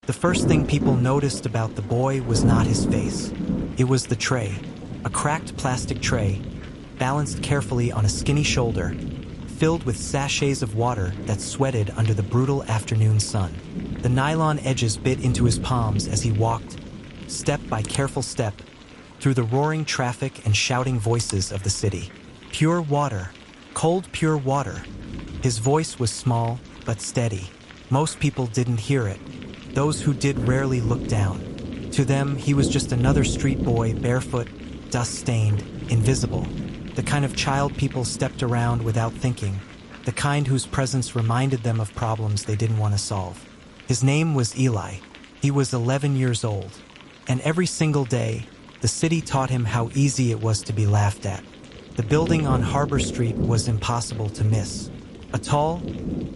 The first thing people noticed about the boy was not his face. It was the tray, a cracked plastic tray, balanced carefully on a skinny shoulder, filled with sachets of water that sweated under the brutal afternoon sun. The nylon edges bit into his palms as he walked, step by careful step, through the roaring traffic and shouting voices of the city. Pure water, cold pure water. His voice was small but steady. Most people didn't hear it. Those who did rarely looked down. To them, he was just another street boy, barefoot, dust-stained, invisible. The kind of child people stepped around without thinking, the kind whose presence reminded them of problems they didn't want to solve. His name was Eli. He was 11 years old, and every single day, the city taught him how easy it was to be laughed at. The building on Harbor Street was impossible to miss. A tall,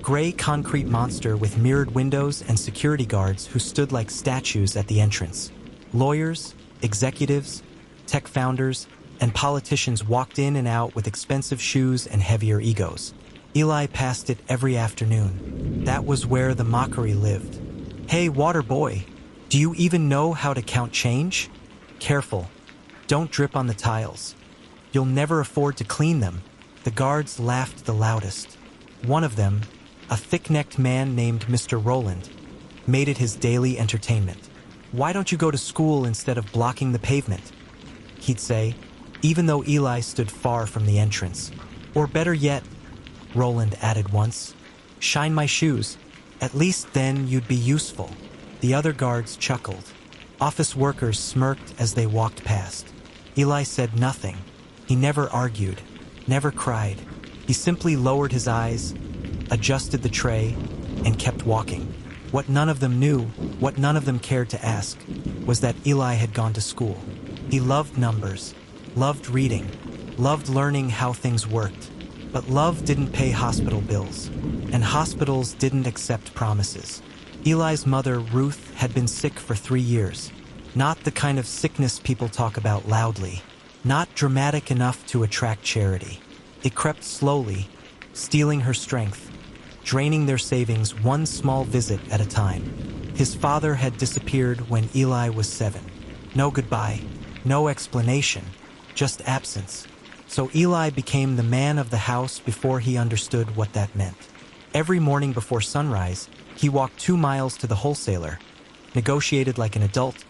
gray concrete monster with mirrored windows and security guards who stood like statues at the entrance. Lawyers, executives, tech founders, and politicians walked in and out with expensive shoes and heavier egos. Eli passed it every afternoon. That was where the mockery lived. "Hey, water boy, do you even know how to count change? Careful, don't drip on the tiles. You'll never afford to clean them." The guards laughed the loudest. One of them, a thick-necked man named Mr. Rowland, made it his daily entertainment. "Why don't you go to school instead of blocking the pavement?" he'd say, even though Eli stood far from the entrance. "Or better yet," Rowland added once, "shine my shoes. At least then you'd be useful." The other guards chuckled. Office workers smirked as they walked past. Eli said nothing. He never argued, never cried. He simply lowered his eyes, adjusted the tray, and kept walking. What none of them knew, what none of them cared to ask, was that Eli had gone to school. He loved numbers, loved reading, loved learning how things worked. But love didn't pay hospital bills, and hospitals didn't accept promises. Eli's mother, Ruth, had been sick for 3 years. Not the kind of sickness people talk about loudly, not dramatic enough to attract charity. It crept slowly, stealing her strength, draining their savings one small visit at a time. His father had disappeared when Eli was 7. No goodbye, no explanation, just absence. So Eli became the man of the house before he understood what that meant. Every morning before sunrise, he walked 2 miles to the wholesaler, negotiated like an adult,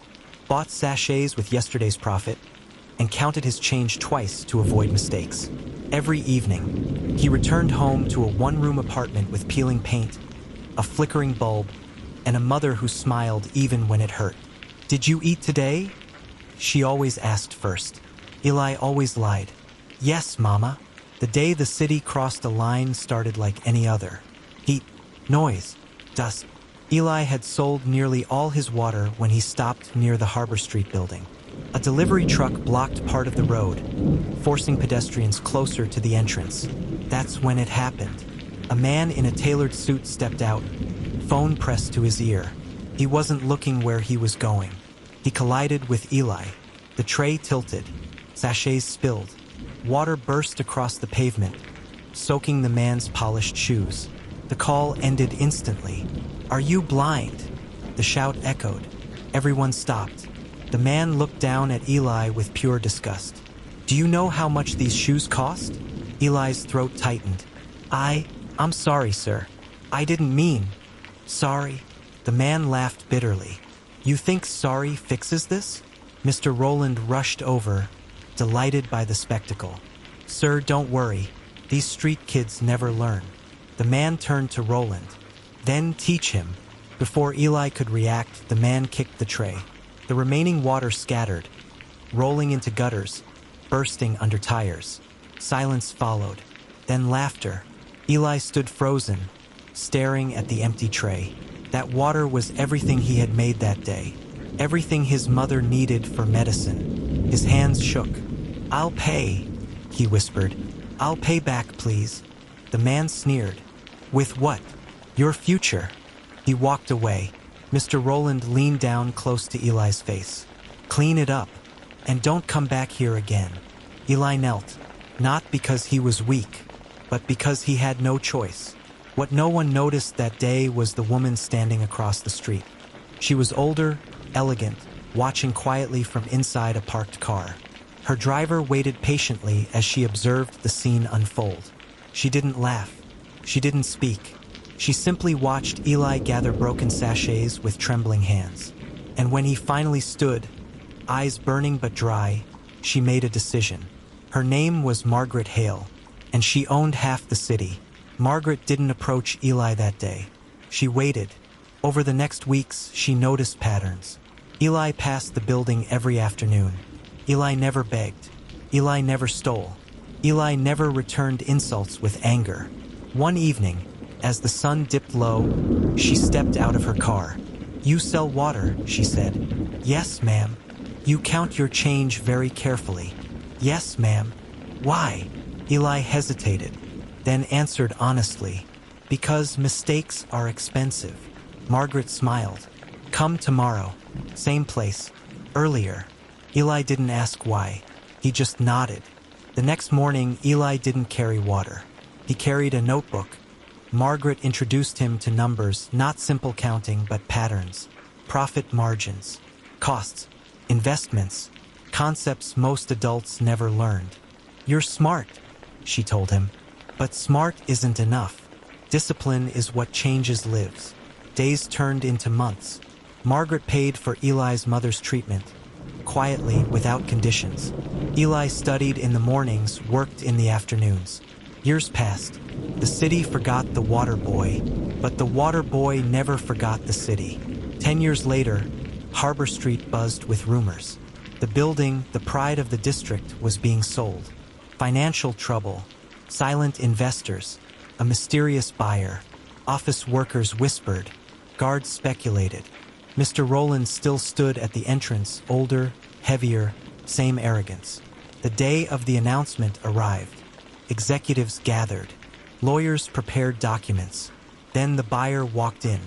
bought sachets with yesterday's profit, and counted his change twice to avoid mistakes. Every evening, he returned home to a one-room apartment with peeling paint, a flickering bulb, and a mother who smiled even when it hurt. "Did you eat today?" she always asked first. Eli always lied. "Yes, Mama." The day the city crossed a line started like any other. Heat, noise, dust. Eli had sold nearly all his water when he stopped near the Harbor Street building. A delivery truck blocked part of the road, forcing pedestrians closer to the entrance. That's when it happened. A man in a tailored suit stepped out, phone pressed to his ear. He wasn't looking where he was going. He collided with Eli. The tray tilted, sachets spilled. Water burst across the pavement, soaking the man's polished shoes. The call ended instantly. "Are you blind?" The shout echoed. Everyone stopped. The man looked down at Eli with pure disgust. "Do you know how much these shoes cost?" Eli's throat tightened. I'm sorry, sir. I didn't mean." "Sorry?" The man laughed bitterly. "You think sorry fixes this?" Mr. Rowland rushed over, delighted by the spectacle. "Sir, don't worry. These street kids never learn." The man turned to Rowland. "Then teach him." Before Eli could react, the man kicked the tray. The remaining water scattered, rolling into gutters, bursting under tires. Silence followed, then laughter. Eli stood frozen, staring at the empty tray. That water was everything he had made that day, everything his mother needed for medicine. His hands shook. "I'll pay," he whispered. "I'll pay back, please." The man sneered. "With what?" "Your future." He walked away. Mr. Rowland leaned down close to Eli's face. "Clean it up, and don't come back here again." Eli knelt, not because he was weak, but because he had no choice. What no one noticed that day was the woman standing across the street. She was older, elegant, watching quietly from inside a parked car. Her driver waited patiently as she observed the scene unfold. She didn't laugh. She didn't speak. She simply watched Eli gather broken sachets with trembling hands. And when he finally stood, eyes burning but dry, she made a decision. Her name was Margaret Hale, and she owned half the city. Margaret didn't approach Eli that day. She waited. Over the next weeks, she noticed patterns. Eli passed the building every afternoon. Eli never begged. Eli never stole. Eli never returned insults with anger. One evening, as the sun dipped low, she stepped out of her car. "You sell water," she said. "Yes, ma'am." "You count your change very carefully." "Yes, ma'am." "Why?" Eli hesitated, then answered honestly, "Because mistakes are expensive." Margaret smiled. "Come tomorrow. Same place. Earlier." Eli didn't ask why. He just nodded. The next morning, Eli didn't carry water. He carried a notebook. Margaret introduced him to numbers, not simple counting, but patterns. Profit margins, costs, investments, concepts most adults never learned. "You're smart," she told him. "But smart isn't enough. Discipline is what changes lives." Days turned into months. Margaret paid for Eli's mother's treatment, quietly, without conditions. Eli studied in the mornings, worked in the afternoons. Years passed. The city forgot the water boy, but the water boy never forgot the city. 10 years later, Harbor Street buzzed with rumors. The building, the pride of the district, was being sold. Financial trouble, silent investors, a mysterious buyer. Office workers whispered, guards speculated. Mr. Rowland still stood at the entrance, older, heavier, same arrogance. The day of the announcement arrived. Executives gathered. Lawyers prepared documents. Then the buyer walked in.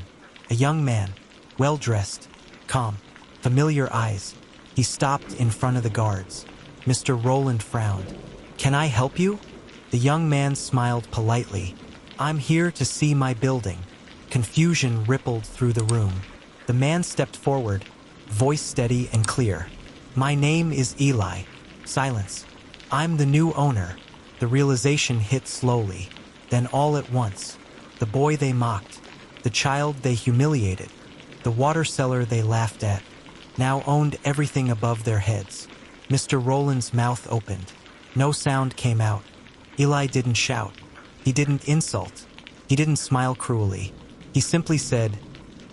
A young man, well-dressed, calm, familiar eyes. He stopped in front of the guards. Mr. Rowland frowned. "Can I help you?" The young man smiled politely. "I'm here to see my building." Confusion rippled through the room. The man stepped forward, voice steady and clear. "My name is Eli." Silence. "I'm the new owner." The realization hit slowly. Then all at once, the boy they mocked, the child they humiliated, the water seller they laughed at, now owned everything above their heads. Mr. Rowland's mouth opened. No sound came out. Eli didn't shout. He didn't insult. He didn't smile cruelly. He simply said,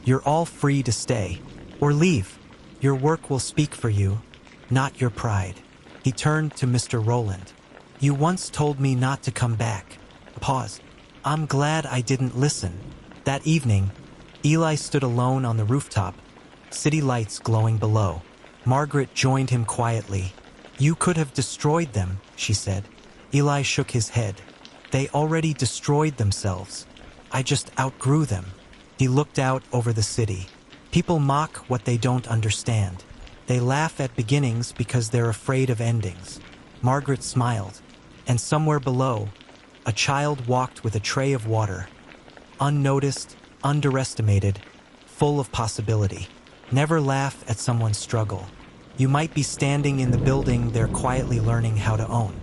"You're all free to stay or leave. Your work will speak for you, not your pride." He turned to Mr. Rowland. "You once told me not to come back." Pause. "I'm glad I didn't listen." That evening, Eli stood alone on the rooftop, city lights glowing below. Margaret joined him quietly. "You could have destroyed them," she said. Eli shook his head. "They already destroyed themselves. I just outgrew them." He looked out over the city. People mock what they don't understand. They laugh at beginnings because they're afraid of endings. Margaret smiled, and somewhere below, a child walked with a tray of water. Unnoticed, underestimated, full of possibility. Never laugh at someone's struggle. You might be standing in the building they're quietly learning how to own.